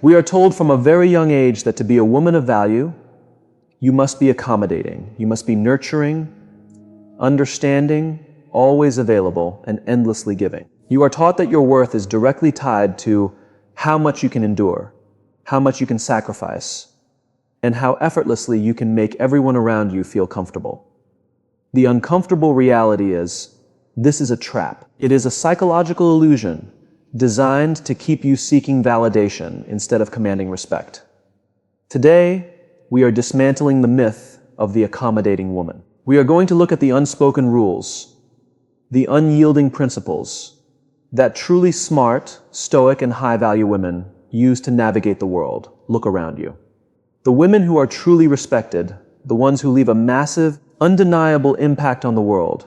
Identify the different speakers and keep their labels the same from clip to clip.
Speaker 1: We are told from a very young age that to be a woman of value, you must be accommodating, you must be nurturing, understanding, always available, and endlessly giving. You are taught that your worth is directly tied to how much you can endure, how much you can sacrifice, and how effortlessly you can make everyone around you feel comfortable. The uncomfortable reality is, this is a trap. It is a psychological illusion designed to keep you seeking validation instead of commanding respect. Today, we are dismantling the myth of the accommodating woman. We are going to look at the unspoken rules, the unyielding principles that truly smart, stoic, and high-value women use to navigate the world. Look around you. The women who are truly respected, the ones who leave a massive, undeniable impact on the world,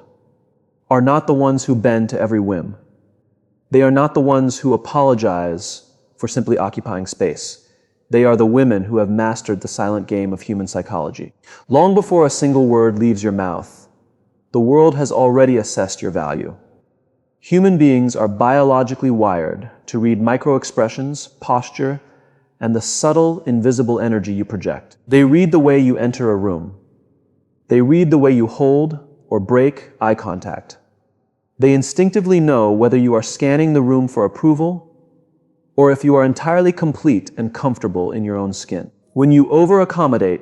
Speaker 1: are not the ones who bend to every whim. They are not the ones who apologize for simply occupying space. They are the women who have mastered the silent game of human psychology. Long before a single word leaves your mouth, the world has already assessed your value. Human beings are biologically wired to read micro-expressions, posture, and the subtle, invisible energy you project. They read the way you enter a room. They read the way you hold or break eye contact. They instinctively know whether you are scanning the room for approval or if you are entirely complete and comfortable in your own skin. When you over-accommodate,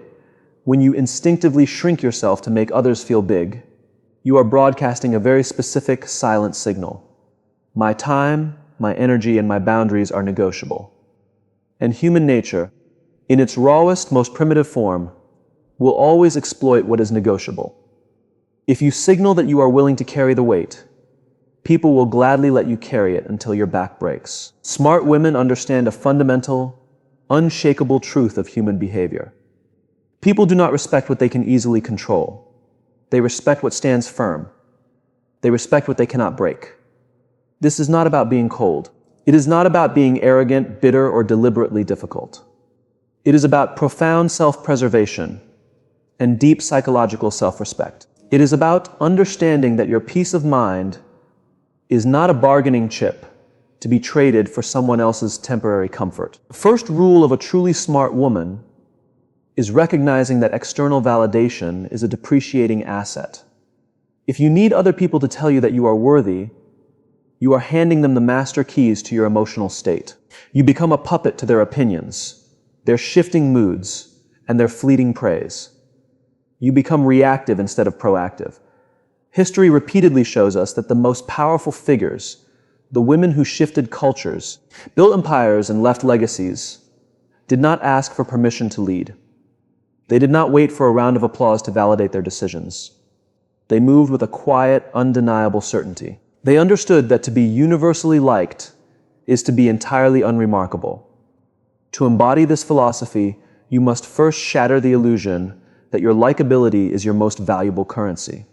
Speaker 1: when you instinctively shrink yourself to make others feel big, you are broadcasting a very specific silent signal. My time, my energy, and my boundaries are negotiable. And human nature, in its rawest, most primitive form, will always exploit what is negotiable. If you signal that you are willing to carry the weight, people will gladly let you carry it until your back breaks. Smart women understand a fundamental, unshakable truth of human behavior. People do not respect what they can easily control. They respect what stands firm. They respect what they cannot break. This is not about being cold. It is not about being arrogant, bitter, or deliberately difficult. It is about profound self-preservation and deep psychological self-respect. It is about understanding that your peace of mind is not a bargaining chip to be traded for someone else's temporary comfort. The first rule of a truly smart woman is recognizing that external validation is a depreciating asset. If you need other people to tell you that you are worthy, you are handing them the master keys to your emotional state. You become a puppet to their opinions, their shifting moods, and their fleeting praise. You become reactive instead of proactive. History repeatedly shows us that the most powerful figures, the women who shifted cultures, built empires, and left legacies, did not ask for permission to lead. They did not wait for a round of applause to validate their decisions. They moved with a quiet, undeniable certainty. They understood that to be universally liked is to be entirely unremarkable. To embody this philosophy, you must first shatter the illusion that your likability is your most valuable currency.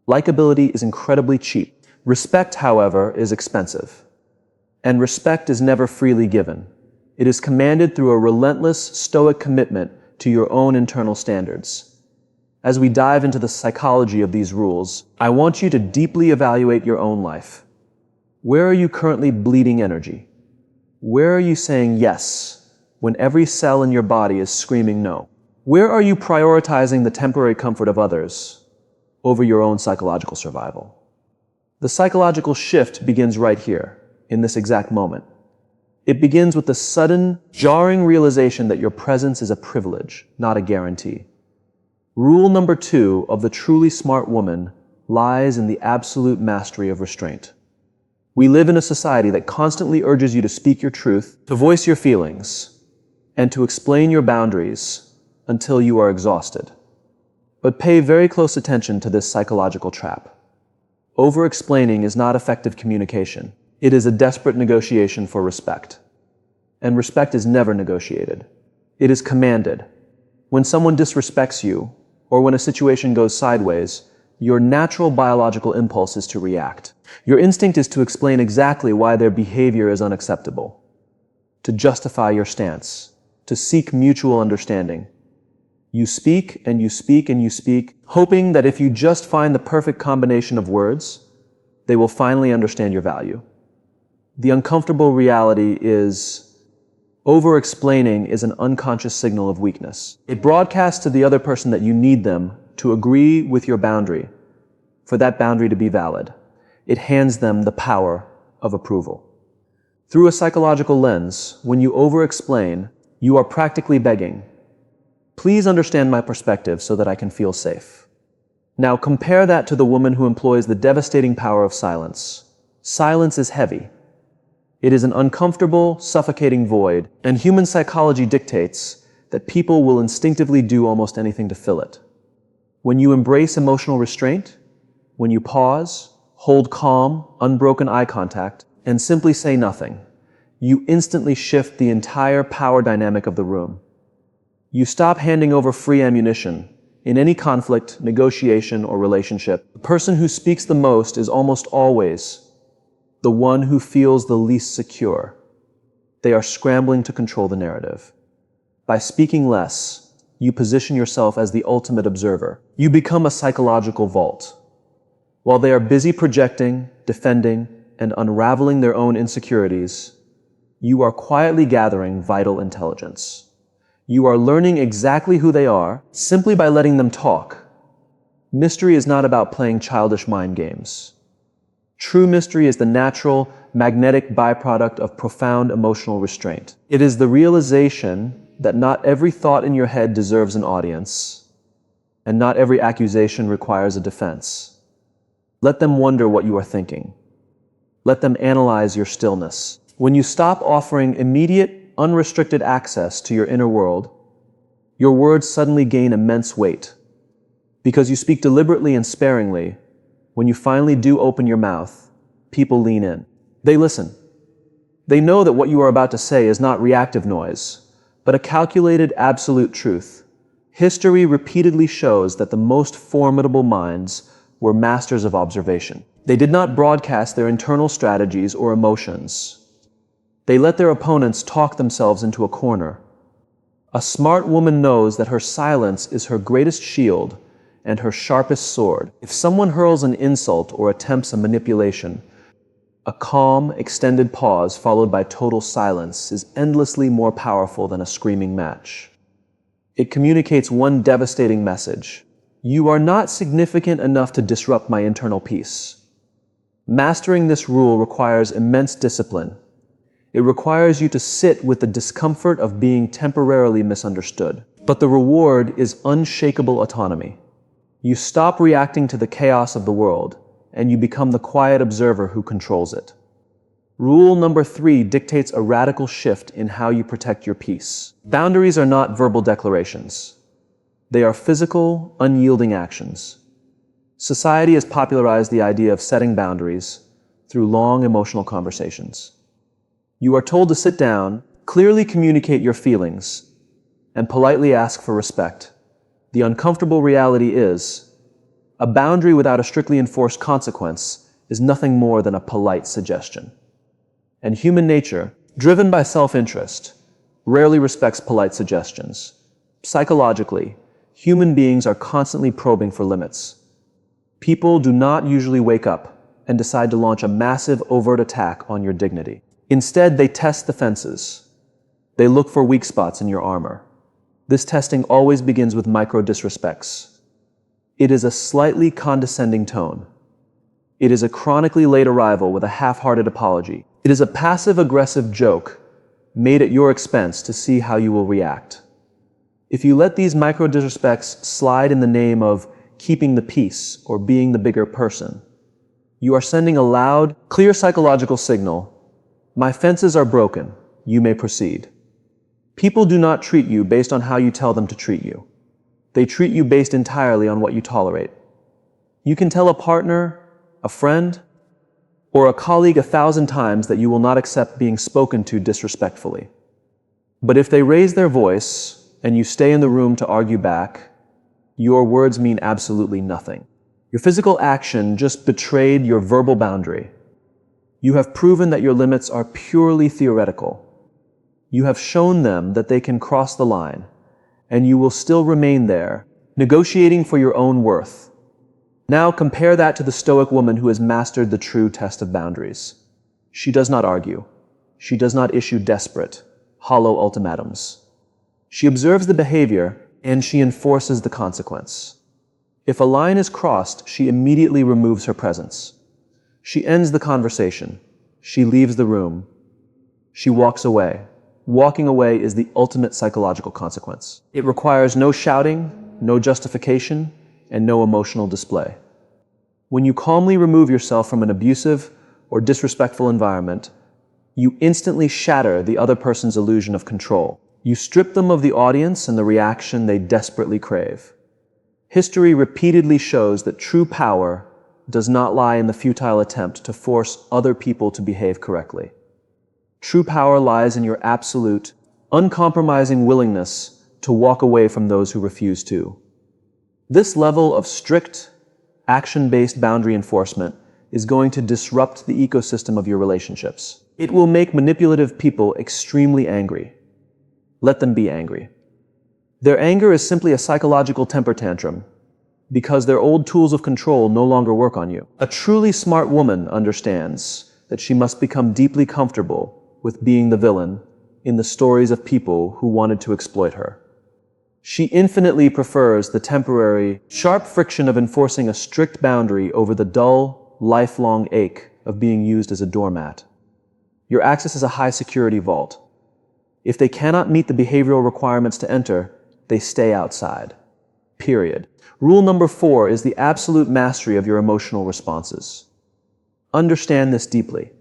Speaker 1: Likability is incredibly cheap. Respect, however, is expensive. And respect is never freely given. It is commanded through a relentless, stoic commitment to your own internal standards. As we dive into the psychology of these rules, I want you to deeply evaluate your own life. Where are you currently bleeding energy? Where are you saying yes when every cell in your body is screaming no? Where are you prioritizing the temporary comfort of others over your own psychological survival? The psychological shift begins right here, in this exact moment. It begins with the sudden, jarring realization that your presence is a privilege, not a guarantee. Rule number 2 of the truly smart woman lies in the absolute mastery of restraint. We live in a society that constantly urges you to speak your truth, to voice your feelings, and to explain your boundaries until you are exhausted. But pay very close attention to this psychological trap. Over-explaining is not effective communication. It is a desperate negotiation for respect. And respect is never negotiated. It is commanded. When someone disrespects you, or when a situation goes sideways, your natural biological impulse is to react. Your instinct is to explain exactly why their behavior is unacceptable, to justify your stance, to seek mutual understanding. You speak and you speak and you speak, hoping that if you just find the perfect combination of words, they will finally understand your value. The uncomfortable reality is Over-explaining is an unconscious signal of weakness. It broadcasts to the other person that you need them to agree with your boundary, for that boundary to be valid. It hands them the power of approval. Through a psychological lens, when you over-explain, you are practically begging, "Please understand my perspective so that I can feel safe." Now compare that to the woman who employs the devastating power of silence. Silence is heavy. It is an uncomfortable, suffocating void, and human psychology dictates that people will instinctively do almost anything to fill it. When you embrace emotional restraint, when you pause, hold calm, unbroken eye contact, and simply say nothing, you instantly shift the entire power dynamic of the room. You stop handing over free ammunition. In any conflict, negotiation, or relationship, the person who speaks the most is almost always the one who feels the least secure. They are scrambling to control the narrative. By speaking less, you position yourself as the ultimate observer. You become a psychological vault. While they are busy projecting, defending, and unraveling their own insecurities, you are quietly gathering vital intelligence. You are learning exactly who they are simply by letting them talk. Mystery is not about playing childish mind games. True mystery is the natural, magnetic byproduct of profound emotional restraint. It is the realization that not every thought in your head deserves an audience, and not every accusation requires a defense. Let them wonder what you are thinking. Let them analyze your stillness. When you stop offering immediate, unrestricted access to your inner world, your words suddenly gain immense weight. Because you speak deliberately and sparingly, when you finally do open your mouth, people lean in. They listen. They know that what you are about to say is not reactive noise, but a calculated absolute truth. History repeatedly shows that the most formidable minds were masters of observation. They did not broadcast their internal strategies or emotions. They let their opponents talk themselves into a corner. A smart woman knows that her silence is her greatest shield and her sharpest sword. If someone hurls an insult or attempts a manipulation, a calm, extended pause followed by total silence is endlessly more powerful than a screaming match. It communicates one devastating message: you are not significant enough to disrupt my internal peace. Mastering this rule requires immense discipline. It requires you to sit with the discomfort of being temporarily misunderstood. But the reward is unshakable autonomy. You stop reacting to the chaos of the world, and you become the quiet observer who controls it. Rule number 3 dictates a radical shift in how you protect your peace. Boundaries are not verbal declarations. They are physical, unyielding actions. Society has popularized the idea of setting boundaries through long emotional conversations. You are told to sit down, clearly communicate your feelings, and politely ask for respect. The uncomfortable reality is, a boundary without a strictly enforced consequence is nothing more than a polite suggestion. And human nature, driven by self-interest, rarely respects polite suggestions. Psychologically, human beings are constantly probing for limits. People do not usually wake up and decide to launch a massive, overt attack on your dignity. Instead, they test the fences. They look for weak spots in your armor. This testing always begins with micro-disrespects. It is a slightly condescending tone. It is a chronically late arrival with a half-hearted apology. It is a passive-aggressive joke made at your expense to see how you will react. If you let these micro-disrespects slide in the name of keeping the peace or being the bigger person, you are sending a loud, clear psychological signal: my fences are broken, you may proceed. People do not treat you based on how you tell them to treat you. They treat you based entirely on what you tolerate. You can tell a partner, a friend, or a colleague 1,000 times that you will not accept being spoken to disrespectfully. But if they raise their voice and you stay in the room to argue back, your words mean absolutely nothing. Your physical action just betrayed your verbal boundary. You have proven that your limits are purely theoretical. You have shown them that they can cross the line, and you will still remain there, negotiating for your own worth. Now compare that to the stoic woman who has mastered the true test of boundaries. She does not argue. She does not issue desperate, hollow ultimatums. She observes the behavior and she enforces the consequence. If a line is crossed, she immediately removes her presence. She ends the conversation. She leaves the room. She walks away. Walking away is the ultimate psychological consequence. It requires no shouting, no justification, and no emotional display. When you calmly remove yourself from an abusive or disrespectful environment, you instantly shatter the other person's illusion of control. You strip them of the audience and the reaction they desperately crave. History repeatedly shows that true power does not lie in the futile attempt to force other people to behave correctly. True power lies in your absolute, uncompromising willingness to walk away from those who refuse to. This level of strict, action-based boundary enforcement is going to disrupt the ecosystem of your relationships. It will make manipulative people extremely angry. Let them be angry. Their anger is simply a psychological temper tantrum because their old tools of control no longer work on you. A truly smart woman understands that she must become deeply comfortable with being the villain in the stories of people who wanted to exploit her. She infinitely prefers the temporary, sharp friction of enforcing a strict boundary over the dull, lifelong ache of being used as a doormat. Your access is a high-security vault. If they cannot meet the behavioral requirements to enter, they stay outside. Period. Rule number 4 is the absolute mastery of your emotional responses. Understand this deeply.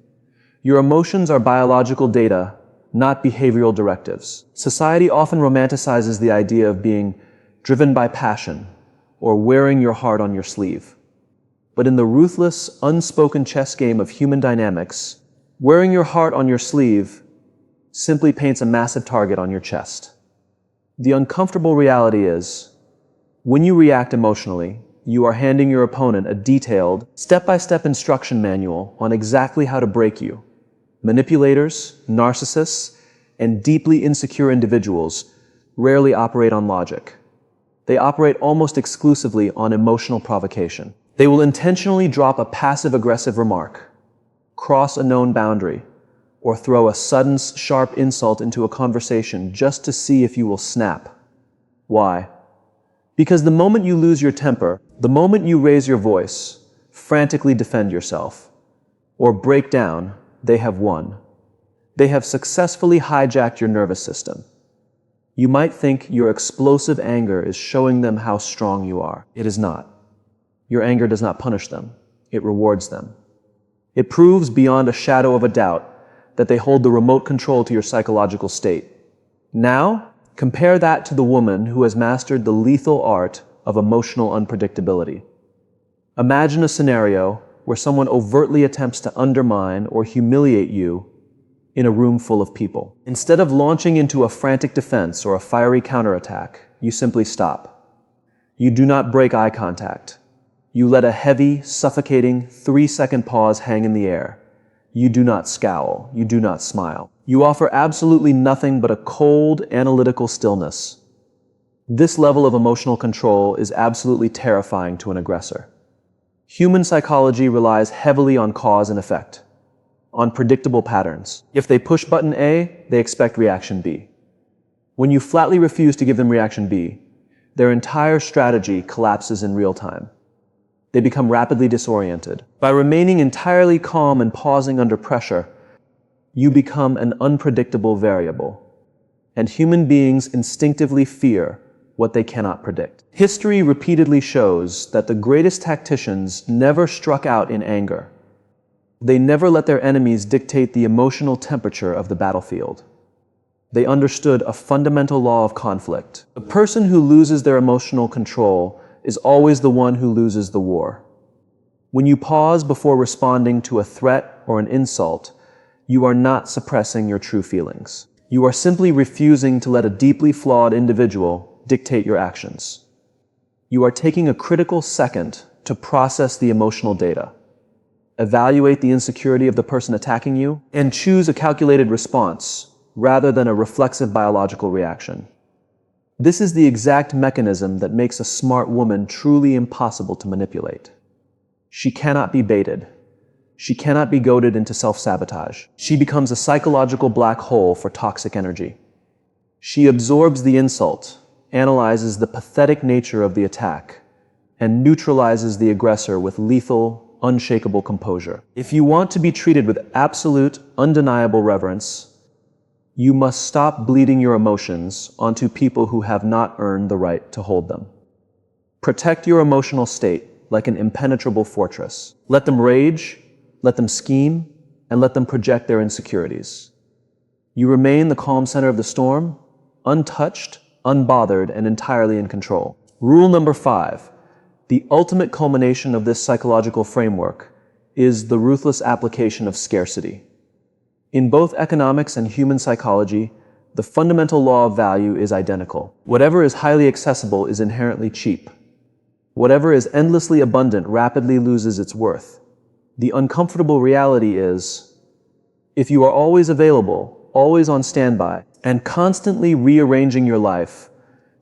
Speaker 1: Your emotions are biological data, not behavioral directives. Society often romanticizes the idea of being driven by passion or wearing your heart on your sleeve. But in the ruthless, unspoken chess game of human dynamics, wearing your heart on your sleeve simply paints a massive target on your chest. The uncomfortable reality is, when you react emotionally, you are handing your opponent a detailed, step-by-step instruction manual on exactly how to break you. Manipulators, narcissists, and deeply insecure individuals rarely operate on logic. They operate almost exclusively on emotional provocation. They will intentionally drop a passive-aggressive remark, cross a known boundary, or throw a sudden, sharp insult into a conversation just to see if you will snap. Why? Because the moment you lose your temper, the moment you raise your voice, frantically defend yourself, or break down, they have won. They have successfully hijacked your nervous system. You might think your explosive anger is showing them how strong you are. It is not. Your anger does not punish them. It rewards them. It proves beyond a shadow of a doubt that they hold the remote control to your psychological state. Now, compare that to the woman who has mastered the lethal art of emotional unpredictability. Imagine a scenario where someone overtly attempts to undermine or humiliate you in a room full of people. Instead of launching into a frantic defense or a fiery counterattack, you simply stop. You do not break eye contact. You let a heavy, suffocating 3-second pause hang in the air. You do not scowl. You do not smile. You offer absolutely nothing but a cold, analytical stillness. This level of emotional control is absolutely terrifying to an aggressor. Human psychology relies heavily on cause and effect, on predictable patterns. If they push button A, they expect reaction B. When you flatly refuse to give them reaction B, their entire strategy collapses in real time. They become rapidly disoriented. By remaining entirely calm and pausing under pressure, you become an unpredictable variable. And human beings instinctively fear what they cannot predict. History repeatedly shows that the greatest tacticians never struck out in anger. They never let their enemies dictate the emotional temperature of the battlefield. They understood a fundamental law of conflict. The person who loses their emotional control is always the one who loses the war. When you pause before responding to a threat or an insult, you are not suppressing your true feelings. You are simply refusing to let a deeply flawed individual dictate your actions. You are taking a critical second to process the emotional data, evaluate the insecurity of the person attacking you, and choose a calculated response rather than a reflexive biological reaction. This is the exact mechanism that makes a smart woman truly impossible to manipulate. She cannot be baited. She cannot be goaded into self-sabotage. She becomes a psychological black hole for toxic energy. She absorbs the insult, analyzes the pathetic nature of the attack, and neutralizes the aggressor with lethal, unshakable composure. If you want to be treated with absolute, undeniable reverence, you must stop bleeding your emotions onto people who have not earned the right to hold them. Protect your emotional state like an impenetrable fortress. Let them rage, let them scheme, and let them project their insecurities. You remain the calm center of the storm, untouched, unbothered, and entirely in control. Rule number 5. The ultimate culmination of this psychological framework is the ruthless application of scarcity. In both economics and human psychology, the fundamental law of value is identical. Whatever is highly accessible is inherently cheap. Whatever is endlessly abundant rapidly loses its worth. The uncomfortable reality is, if you are always available, always on standby, and constantly rearranging your life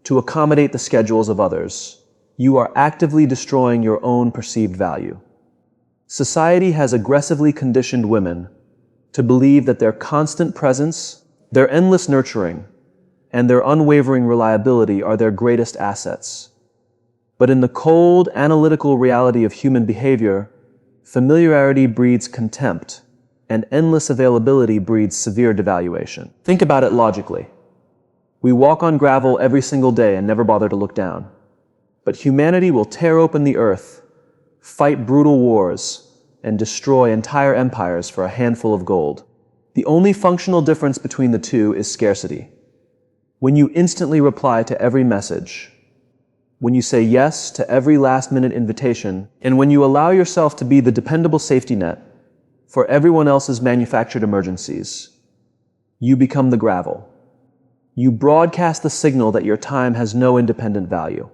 Speaker 1: to accommodate the schedules of others, you are actively destroying your own perceived value. Society has aggressively conditioned women to believe that their constant presence, their endless nurturing, and their unwavering reliability are their greatest assets. But in the cold, analytical reality of human behavior, familiarity breeds contempt, and endless availability breeds severe devaluation. Think about it logically. We walk on gravel every single day and never bother to look down. But humanity will tear open the earth, fight brutal wars, and destroy entire empires for a handful of gold. The only functional difference between the two is scarcity. When you instantly reply to every message, when you say yes to every last-minute invitation, and when you allow yourself to be the dependable safety net for everyone else's manufactured emergencies, you become the gravel. You broadcast the signal that your time has no independent value.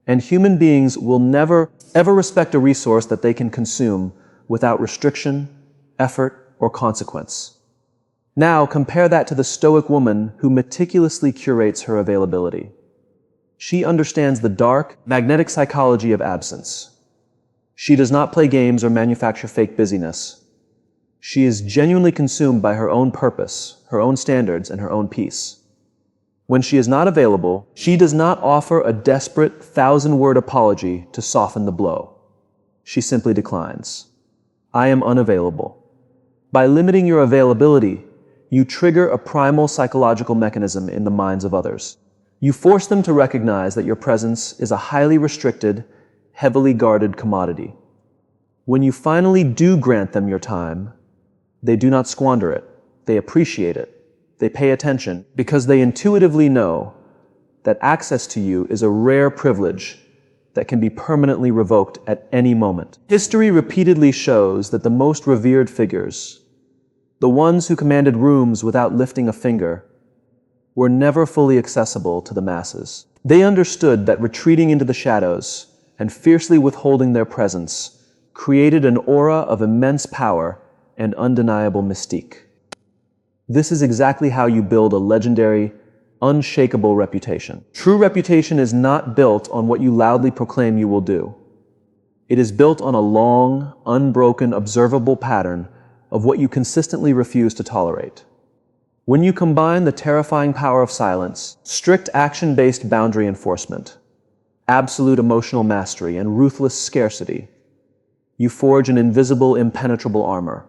Speaker 1: And human beings will never, ever respect a resource that they can consume without restriction, effort, or consequence. Now, compare that to the stoic woman who meticulously curates her availability. She understands the dark, magnetic psychology of absence. She does not play games or manufacture fake busyness. She is genuinely consumed by her own purpose, her own standards, and her own peace. When she is not available, she does not offer a desperate, 1,000-word apology to soften the blow. She simply declines. I am unavailable. By limiting your availability, you trigger a primal psychological mechanism in the minds of others. You force them to recognize that your presence is a highly restricted, heavily guarded commodity. When you finally do grant them your time, they do not squander it. They appreciate it. They pay attention because they intuitively know that access to you is a rare privilege that can be permanently revoked at any moment. History repeatedly shows that the most revered figures, the ones who commanded rooms without lifting a finger, were never fully accessible to the masses. They understood that retreating into the shadows and fiercely withholding their presence created an aura of immense power and undeniable mystique. This is exactly how you build a legendary, unshakable reputation. True reputation is not built on what you loudly proclaim you will do. It is built on a long, unbroken, observable pattern of what you consistently refuse to tolerate. When you combine the terrifying power of silence, strict action-based boundary enforcement, absolute emotional mastery, and ruthless scarcity, you forge an invisible, impenetrable armor.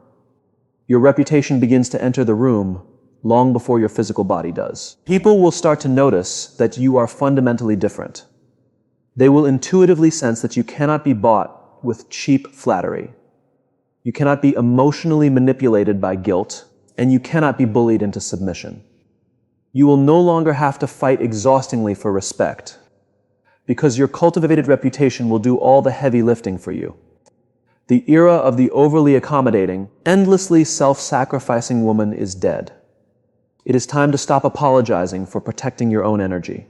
Speaker 1: Your reputation begins to enter the room long before your physical body does. People will start to notice that you are fundamentally different. They will intuitively sense that you cannot be bought with cheap flattery. You cannot be emotionally manipulated by guilt, and you cannot be bullied into submission. You will no longer have to fight exhaustingly for respect, because your cultivated reputation will do all the heavy lifting for you. The era of the overly accommodating, endlessly self-sacrificing woman is dead. It is time to stop apologizing for protecting your own energy.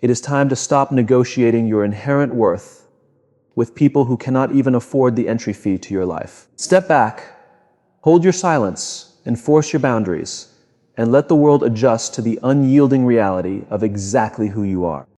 Speaker 1: It is time to stop negotiating your inherent worth with people who cannot even afford the entry fee to your life. Step back, hold your silence, enforce your boundaries, and let the world adjust to the unyielding reality of exactly who you are.